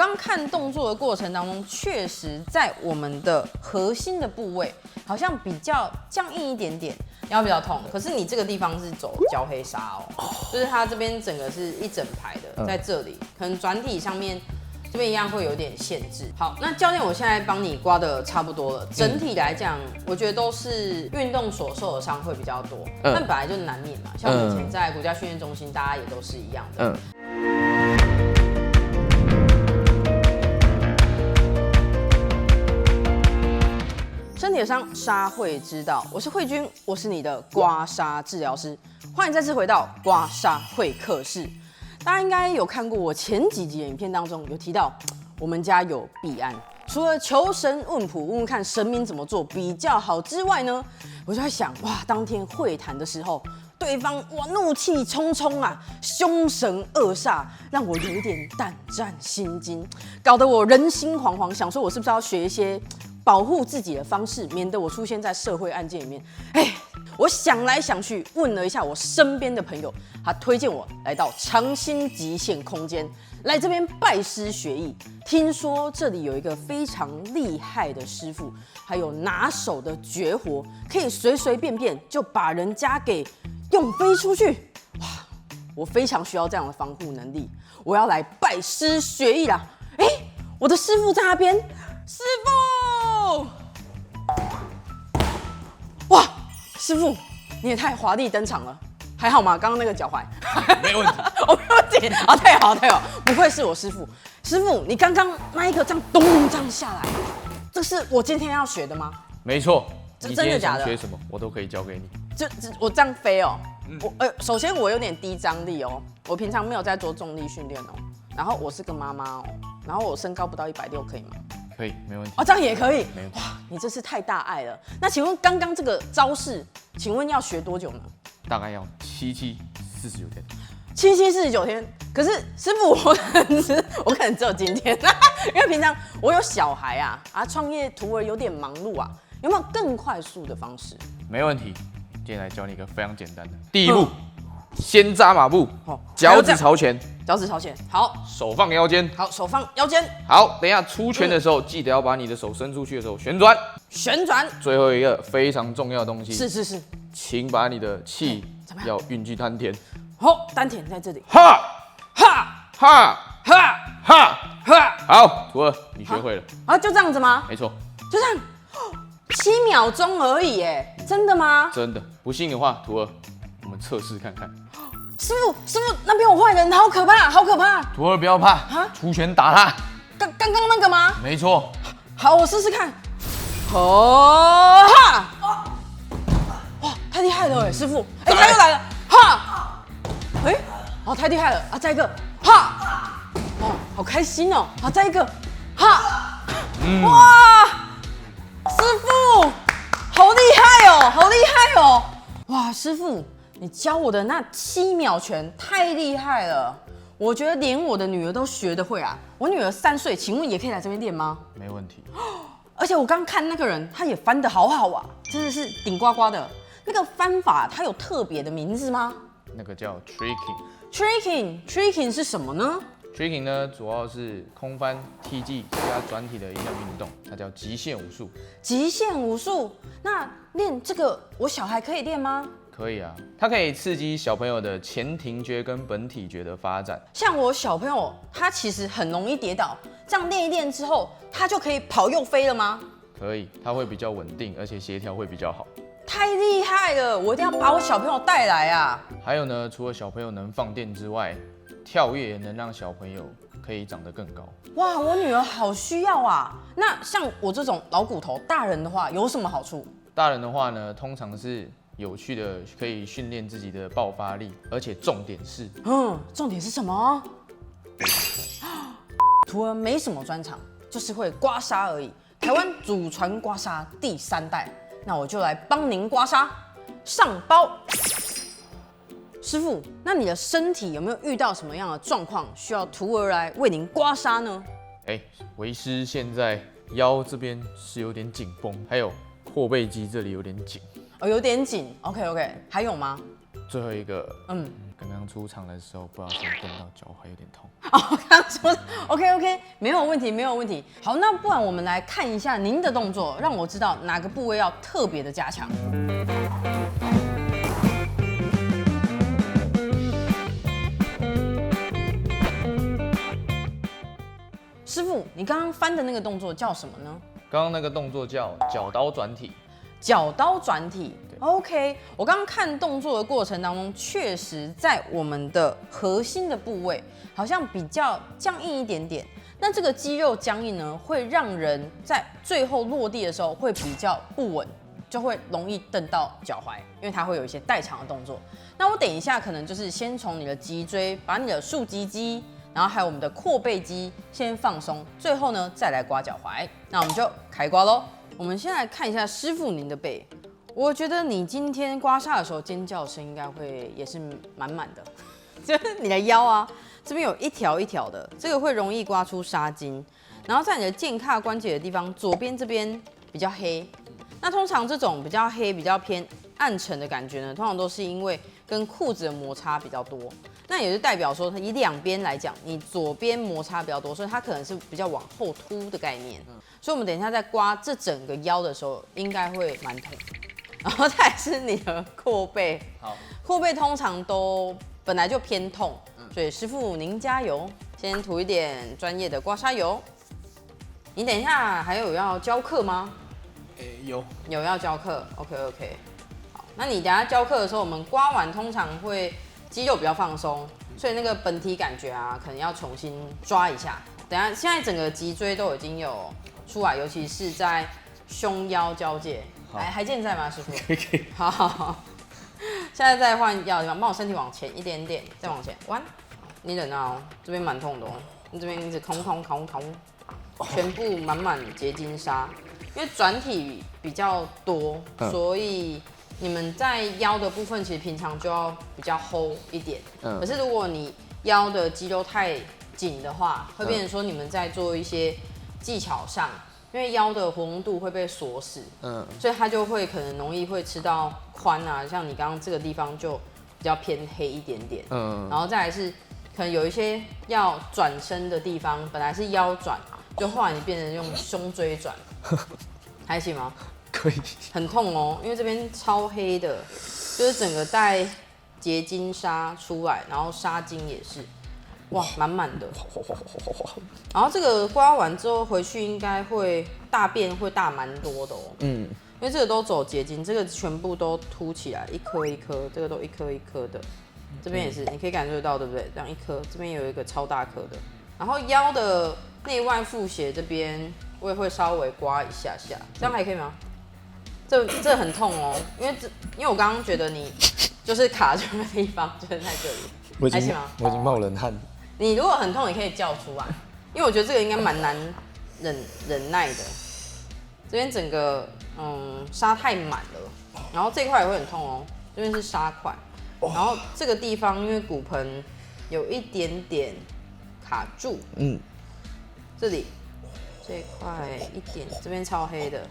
刚看动作的过程当中，确实在我们的核心的部位好像比较僵硬一点点，腰比较痛。可是你这个地方是走焦黑纱哦，就是它这边整个是一整排的，在这里可能转体上面。这边一样会有点限制。好，那教练，我现在帮你刮的差不多了。整体来讲，我觉得都是运动所受的伤会比较多，但本来就难免嘛。像我们以前在国家训练中心，大家也都是一样的。身体的伤，痧会知道。我是慧君，我是你的刮痧治疗师。欢迎再次回到刮痧会客室。大家应该有看过我前几集的影片当中有提到，我们家有弊案。除了求神问卜，问问看神明怎么做比较好之外呢，我就在想，哇，当天会谈的时候，对方哇怒气冲冲啊，凶神恶煞，让我有一点胆战心惊，搞得我人心惶惶，想说我是不是要学一些保护自己的方式，免得我出现在社会案件里面。我想来想去，问了一下我身边的朋友，他推荐我来到长兴极限空间，来这边拜师学艺。听说这里有一个非常厉害的师傅，还有拿手的绝活，可以随随便便就把人家给用飞出去。哇，我非常需要这样的防护能力，我要来拜师学艺啦！我的师傅在那边，师傅，哇！师傅，你也太华丽登场了，还好吗？刚刚那个脚踝没问题，我没问题啊，太好太好，不愧是我师傅。师傅，你刚刚那一个这样咚这样下来，这是我今天要学的吗？没错，这你今天真的假的？想学什么，我都可以教给你。我这样飞哦，首先我有点低张力哦，我平常没有在做重力训练哦，然后我是个妈妈哦，然后我身高不到160，可以吗？可以，没问题。哦，这样也可以。没问题。哇，你这是太大爱了。那请问刚刚这个招式，请问要学多久呢？大概要749天。749天。可是师傅，我可能只有今天，因为平常我有小孩啊，创业徒儿有点忙碌啊，有没有更快速的方式？没问题。今天来教你一个非常简单的，第一步，先扎马步，脚趾朝前，脚趾朝前，好，手放腰间，好，手放腰间，好，等一下出拳的时候，记得要把你的手伸出去的时候旋转，旋转。最后一个非常重要的东西，是，请把你的气怎么样要运去丹田，好，丹田在这里，哈哈哈哈哈，哈，好，徒儿，你学会了，啊，就这样子吗？没错，就这样，7秒钟而已，哎，真的吗？真的，不信的话，徒儿，我们测试看看。师傅，那边有坏人，好可怕，好可怕！徒儿不要怕，出拳打他。刚刚那个吗？没错。好，我试试看。哦哈！哇，太厉害了哎，师傅！他又来了，哈！哦，太厉害了啊！再一个，哈！哦，好开心哦！好，再一个，哈！哇，师傅，好厉害哦，好厉害哦！哇，师傅。你教我的那7秒拳太厉害了，我觉得连我的女儿都学得会啊！我女儿3岁，请问也可以来这边练吗？没问题。而且我刚看那个人，他也翻得好好啊，真的是顶呱呱的。那个翻法，它有特别的名字吗？那个叫 tricking。tricking 是什么呢？ tricking 呢，主要是空翻、踢技加转体的一项运动，它叫极限武术。极限武术，那练这个，我小孩可以练吗？可以啊，它可以刺激小朋友的前庭觉跟本体觉的发展。像我小朋友，他其实很容易跌倒，这样练一练之后，他就可以跑又飞了吗？可以，它会比较稳定，而且协调会比较好。太厉害了，我一定要把我小朋友带来啊！还有呢，除了小朋友能放电之外，跳跃也能让小朋友可以长得更高。哇，我女儿好需要啊！那像我这种老骨头，大人的话有什么好处？大人的话呢，通常是有趣的，可以训练自己的爆发力，而且重点是，重点是什么？徒儿没什么专长，就是会刮痧而已。台湾祖传刮痧第3代，那我就来帮您刮痧，上包。师傅，那你的身体有没有遇到什么样的状况，需要徒儿来为您刮痧呢？为师现在腰这边是有点紧绷，还有后背肌这里有点紧。有点紧。OK， 还有吗？最后一个，刚刚出场的时候不小心蹬到脚踝，有点痛。哦，刚刚说 OK， 没有问题，没有问题。好，那不然我们来看一下您的动作，让我知道哪个部位要特别的加强。师傅，你刚刚翻的那个动作叫什么呢？刚刚那个动作叫脚刀转体。脚刀转体 ，OK。我刚刚看动作的过程当中，确实在我们的核心的部位好像比较僵硬一点点。那这个肌肉僵硬呢，会让人在最后落地的时候会比较不稳，就会容易蹬到脚踝，因为它会有一些代偿的动作。那我等一下可能就是先从你的脊椎，把你的竖脊肌，然后还有我们的阔背肌先放松，最后呢再来刮脚踝。那我们就开刮喽。我们先来看一下师傅您的背，我觉得你今天刮痧的时候尖叫声应该会也是满满的，就是你的腰啊这边有一条一条的，这个会容易刮出痧筋，然后在你的肩胯关节的地方，左边这边比较黑，那通常这种比较黑、比较偏暗沉的感觉呢，通常都是因为跟裤子的摩擦比较多，那也就代表说，以两边来讲，你左边摩擦比较多，所以它可能是比较往后凸的概念。所以我们等一下在刮这整个腰的时候，应该会蛮痛。然后再来是你的阔背，好，阔背通常都本来就偏痛，所以师傅您加油，先涂一点专业的刮痧油。你等一下还有要教课吗？有要教课 ，OK。好，那你等一下教课的时候，我们刮完通常会肌肉比较放松，所以那个本体感觉啊，可能要重新抓一下。等一下现在整个脊椎都已经有出来，尤其是在胸腰交界，还健在吗，师傅？可以。好，现在再换腰的地方，帮我身体往前一点点，再往前弯。你忍啊，这边蛮痛的哦，你这边一直空，全部满满结晶痧，因为转体比较多，所以你们在腰的部分其实平常就要比较 hold 一点。可是如果你腰的肌肉太紧的话，会变成说你们在做一些技巧上，因为腰的活动度会被锁死，所以它就会可能容易会吃到髋啊，像你刚刚这个地方就比较偏黑一点点，然后再来是可能有一些要转身的地方，本来是腰转，就后来你变成用胸椎转，还行吗？可以。很痛哦，因为这边超黑的，就是整个带结晶痧出来，然后痧筋也是。哇，满满的。然后这个刮完之后回去应该会大便会大蛮多的哦。因为这个都走结晶，这个全部都凸起来，一颗一颗，这个都一颗一颗的。这边也是，你可以感受到对不对？这样一颗，这边有一个超大颗的。然后腰的内外腹斜这边我也会稍微刮一下下，这样还可以吗？这很痛哦，因为我刚刚觉得你就是卡这个地方，就是在这里，还行吗？我已经冒冷汗。你如果很痛，你可以叫出来，因为我觉得这个应该蛮难忍耐的。这边整个痧太满了，然后这块也会很痛哦，这边是痧块，然后这个地方因为骨盆有一点点卡住，这里这一块一点，这边超黑的。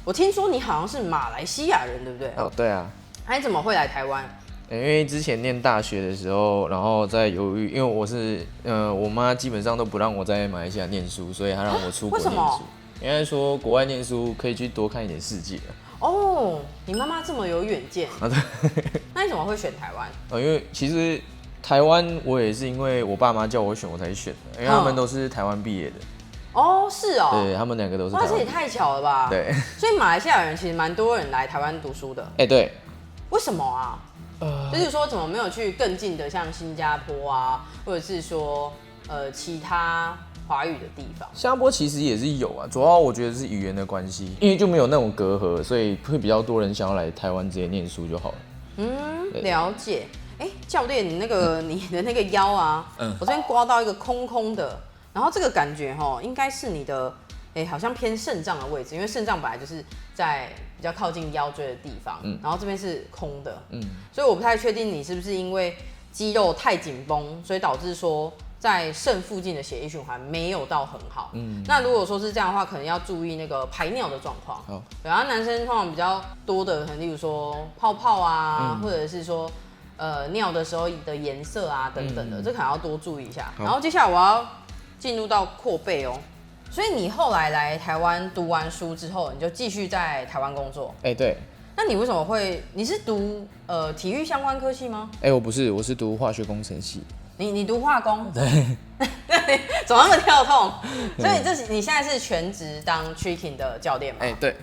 我听说你好像是马来西亚人，对不对？哦，对啊。那你怎么会来台湾？因为之前念大学的时候，然后在犹豫，因为我是我妈基本上都不让我在马来西亚念书，所以她让我出国念书。为什么？应该说国外念书可以去多看一点世界。哦，你妈妈这么有远见啊？对。那你怎么会选台湾？因为其实台湾我也是因为我爸妈叫我选我才选的，因为他们都是台湾毕业的。哦，是哦。对，他们两个都是台湾。哇，这也太巧了吧？对。所以马来西亚人其实蛮多人来台湾读书的。对。为什么啊？就是说怎么没有去更近的，像新加坡啊，或者是说其他华语的地方？新加坡其实也是有啊，主要我觉得是语言的关系，因为就没有那种隔阂，所以会比较多人想要来台湾直接念书就好了。了解。教练，你的那个腰啊，我这边刮到一个空空的，然后这个感觉应该是你的好像偏肾脏的位置，因为肾脏本来就是在比较靠近腰椎的地方，然后这边是空的，所以我不太确定你是不是因为肌肉太紧绷，所以导致说在肾附近的血液循环没有到很好。那如果说是这样的话，可能要注意那个排尿的状况。对，然后男生通常比较多的，可能例如说泡泡啊，或者是说尿的时候的颜色啊等等的，这可能要多注意一下。好然后接下来我要进入到扩背哦。所以你后来来台湾读完书之后，你就继续在台湾工作。对。那你为什么会？你是读体育相关科系吗？我不是，我是读化学工程系。你读化工？对。怎么那么跳痛？所以你现在是全职当 tricking 的教练吗？对。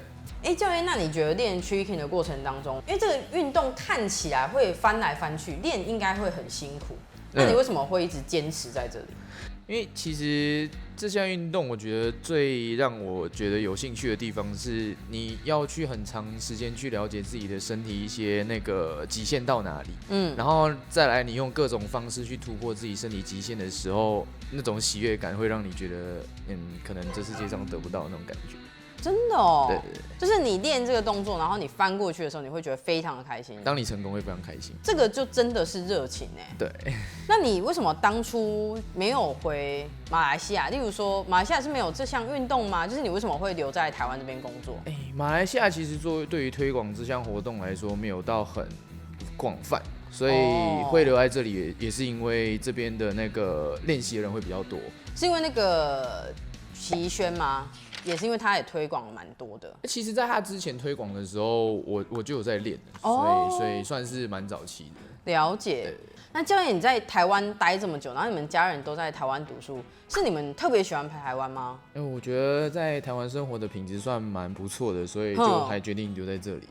教练，那你觉得练 tricking 的过程当中，因为这个运动看起来会翻来翻去，练应该会很辛苦。那你为什么会一直坚持在这里？因为其实这项运动，我觉得最让我觉得有兴趣的地方是，你要去很长时间去了解自己的身体一些那个极限到哪里，然后再来你用各种方式去突破自己身体极限的时候，那种喜悦感会让你觉得，可能这世界上得不到那种感觉。真的哦，对，就是你练这个动作，然后你翻过去的时候，你会觉得非常的开心。当你成功会非常开心，这个就真的是热情哎。对。那你为什么当初没有回马来西亚？例如说，马来西亚是没有这项运动吗？就是你为什么会留在台湾这边工作？马来西亚其实对于推广这项活动来说，没有到很广泛，所以会留在这里也是因为这边的那个练习的人会比较多。是因为那个齐轩吗？也是因为他也推广了蛮多的。其实，在他之前推广的时候，我就有在练的，所以算是蛮早期的。了解。那教练，你在台湾待这么久，然后你们家人都在台湾读书，是你们特别喜欢台湾吗？我觉得在台湾生活的品质算蛮不错的，所以就还决定留在这里。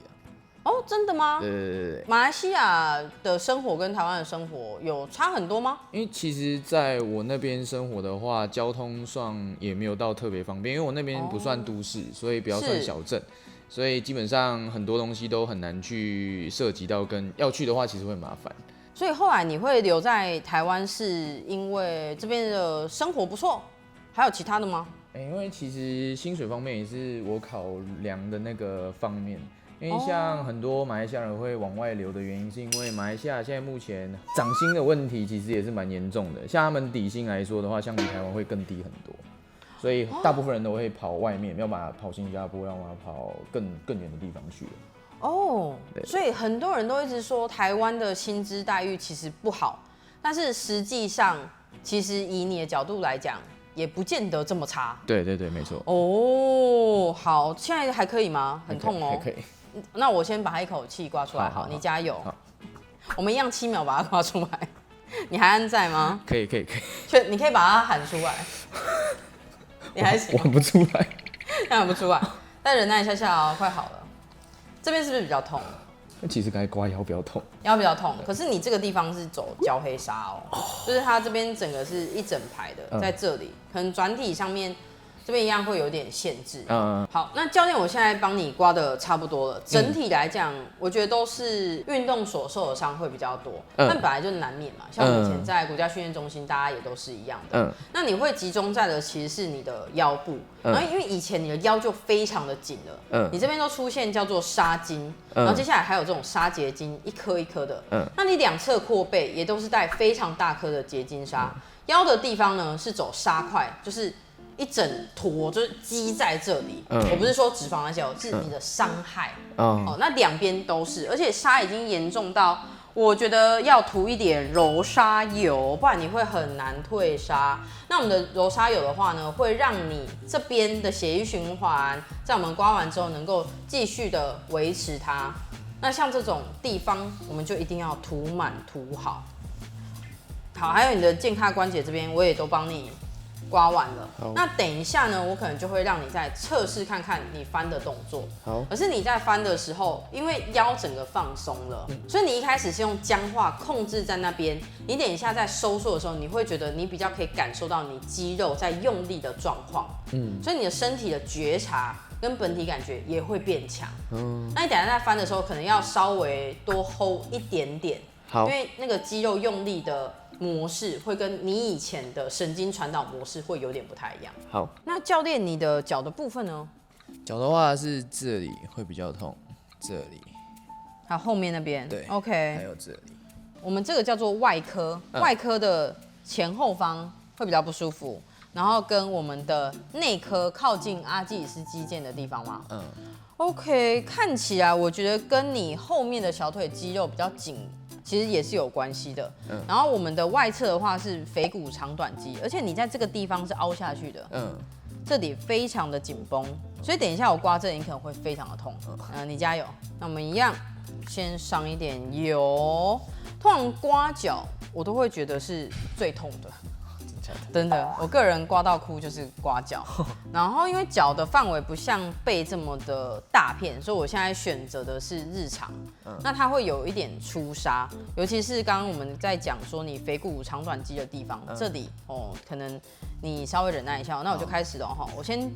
哦，真的吗？对。马来西亚的生活跟台湾的生活有差很多吗？因为其实在我那边生活的话，交通上也没有到特别方便，因为我那边不算都市，所以比较算小镇，所以基本上很多东西都很难去涉及到，跟要去的话其实会麻烦。所以后来你会留在台湾，是因为这边的生活不错，还有其他的吗？因为其实薪水方面也是我考量的那个方面。因为像很多马来西亚人会往外流的原因，是因为马来西亚现在目前涨薪的问题其实也是蛮严重的。像他们底薪来说的话，相比台湾会更低很多，所以大部分人都会跑外面，没有办法跑新加坡，要么跑更远的地方去了。所以很多人都一直说台湾的薪资待遇其实不好，但是实际上，其实以你的角度来讲，也不见得这么差。对，没错。好，现在还可以吗？很痛哦。还可以。那我先把它一口气刮出来，好，你加油。我们一样7秒把它刮出来。你还安在吗？可以。你可以把它喊出来。你还行。喊不出来。喊不出来，但忍耐一下哦，快好了。这边是不是比较痛？其实该刮腰比较痛。腰比较痛，可是你这个地方是走焦黑纱哦，就是它这边整个是一整排的，在这里，可能转体上面。这边一样会有点限制。好，那教练，我现在帮你刮的差不多了。整体来讲，我觉得都是运动所受的伤会比较多，但本来就难免嘛。像我以前在国家训练中心，大家也都是一样的。那你会集中在的其实是你的腰部，然后因为以前你的腰就非常的紧了，你这边都出现叫做纱筋，然后接下来还有这种纱结筋，一颗一颗的。那你两侧扩背也都是带非常大颗的结晶纱，腰的地方呢是走纱块，就是一整坨就是积在这里，我不是说脂肪那些，是你的伤害。那两边都是，而且纱已经严重到，我觉得要涂一点柔纱油，不然你会很难退纱。那我们的柔纱油的话呢，会让你这边的血液循环，在我们刮完之后能够继续的维持它。那像这种地方，我们就一定要涂满涂好。好，还有你的健康关节这边，我也都帮你刮完了。那等一下呢，我可能就会让你再测试看看你翻的动作。好。可是你在翻的时候，因为腰整个放松了，所以你一开始是用僵化控制在那边。你等一下在收缩的时候，你会觉得你比较可以感受到你肌肉在用力的状况。所以你的身体的觉察跟本体感觉也会变强。那你等一下在翻的时候，可能要稍微多 hold 一点点。好。因为那个肌肉用力的模式会跟你以前的神经传导模式会有点不太一样。好，那教练，你的脚的部分呢？脚的话是这里会比较痛，这里，还有后面那边。对 ，OK， 还有这里。我们这个叫做外科，外科的前后方会比较不舒服，然后跟我们的内科靠近阿基里斯肌腱的地方吗？OK， 看起来我觉得跟你后面的小腿肌肉比较紧。其实也是有关系的。然后我们的外侧的话是腓骨长短肌，而且你在这个地方是凹下去的，这里非常的紧绷，所以等一下我刮这里你可能会非常的痛。你加油。那我们一样，先上一点油。通常刮脚我都会觉得是最痛的。真的，我个人刮到哭就是刮脚，然后因为脚的范围不像背这么的大片，所以我现在选择的是日常。那它会有一点出痧，尤其是刚刚我们在讲说你腓骨长短肌的地方，这里可能你稍微忍耐一下。那我就开始了哈，我先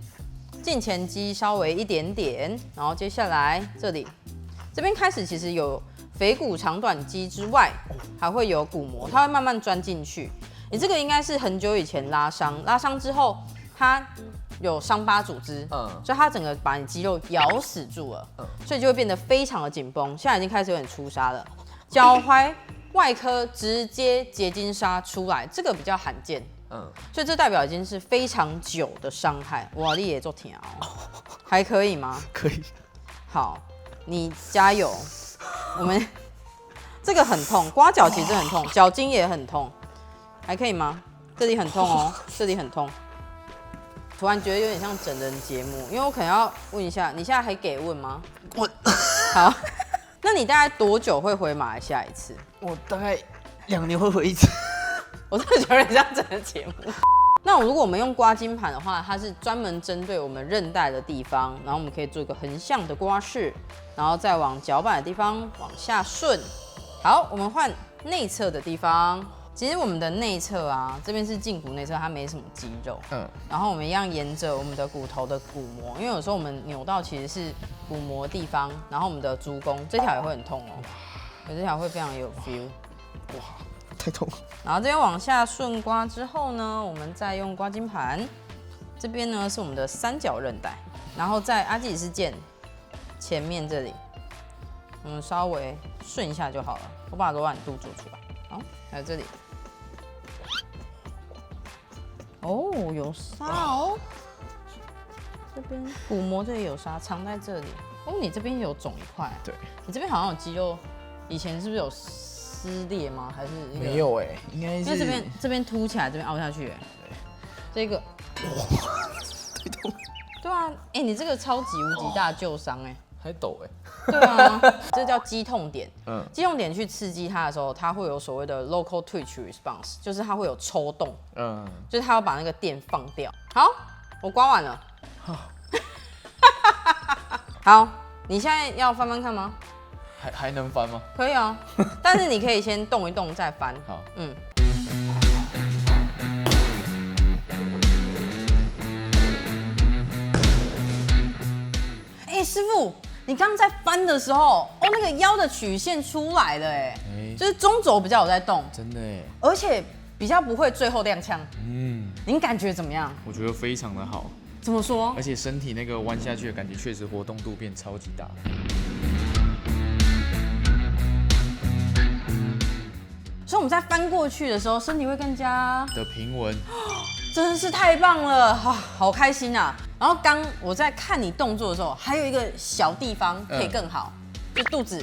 胫前肌稍微一点点，然后接下来这边开始其实有腓骨长短肌之外，还会有骨膜，它会慢慢钻进去。你这个应该是很久以前拉伤之后，它有伤疤组织，所以它整个把你肌肉咬死住了，所以就会变得非常的紧绷。现在已经开始有点出痧了，脚踝外科直接结晶痧出来，这个比较罕见，所以这代表已经是非常久的伤害。哇，你也做挺哦，还可以吗？可以。好，你加油。我们这个很痛，刮脚其实很痛，脚筋也很痛。还可以吗？这里很痛哦，这里很痛。突然觉得有点像整人节目，因为我可能要问一下，你现在还给问吗？我好，那你大概多久会回马来西亚一次？我大概2年会回一次。我真的觉得有点像整人节目。那如果我们用刮筋盘的话，它是专门针对我们韧带的地方，然后我们可以做一个横向的刮式，然后再往脚板的地方往下顺。好，我们换内侧的地方。其实我们的内侧啊，这边是胫骨内侧，它没什么肌肉。然后我们一样沿着我们的骨头的骨膜，因为有时候我们扭到其实是骨膜地方，然后我们的足弓这条也会很痛哦，有这条会非常有 feel。哇，太痛了。然后这边往下顺刮之后呢，我们再用刮筋盘，这边呢是我们的三角韧带，然后在阿基里斯腱前面这里，我们稍微顺一下就好了。我把柔软度做出来，好，还有这里。哦，有痧哦，这边骨膜这里有痧，藏在这里。哦，你这边有肿一块，对，你这边好像有肌肉，以前是不是有撕裂吗？还是没有哎，应该是因为这边凸起来，这边凹下去，这个太痛。对啊，你这个超级无敌大旧伤还抖哎。对啊，这叫肌痛点。肌痛点去刺激它的时候，它会有所谓的 local twitch response， 就是它会有抽动。就是它要把那个电放掉。好，我刮完了。好，你现在要翻翻看吗？还能翻吗？可以啊，但是你可以先动一动再翻。好，师傅，你刚刚在翻的时候，那个腰的曲线出来了，就是中轴比较有在动，真的哎，而且比较不会最后踉跄。您感觉怎么样？我觉得非常的好。怎么说？而且身体那个弯下去的感觉，确实活动度变超级大。所以我们在翻过去的时候，身体会更加的平稳。真是太棒了，好开心啊！然后刚我在看你动作的时候，还有一个小地方可以更好，就肚子。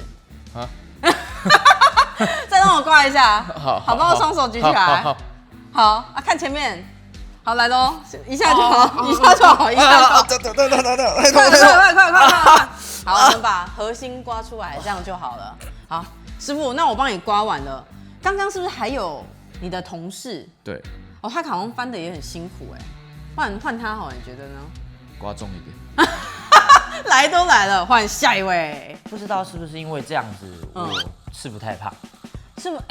再让我刮一下，好，帮我双手举起来。好啊，看前面。好，来喽，一下就好，一下就好，一下就好。快！好，我们把核心刮出来，这样就好了。好，师傅，那我帮你刮完了。刚刚是不是还有你的同事？对。他好像翻的也很辛苦换他好，你觉得呢？刮重一点。来都来了，换下一位。不知道是不是因为这样子，我吃不太胖。是吗？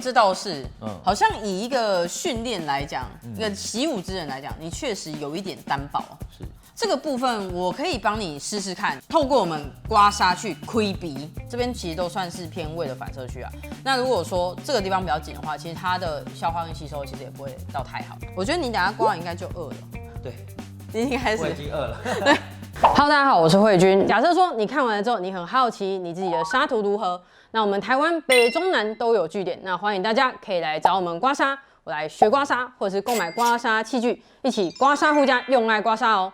这倒是。好像以一个训练来讲，一个习武之人来讲，你确实有一点单薄。是。这个部分我可以帮你试试看，透过我们刮痧去亏鼻，这边其实都算是偏胃的反射区啊。那如果说这个地方比较紧的话，其实它的消化跟吸收其实也不会到太好。我觉得你等下刮完应该就饿了。对，你应该是。我已经饿了。对。Hello， 大家好，我是慧君。假设说你看完了之后，你很好奇你自己的痧图如何，那我们台湾北中南都有据点，那欢迎大家可以来找我们刮痧，我来学刮痧，或者是购买刮痧器具，一起刮痧护家，用爱刮痧哦。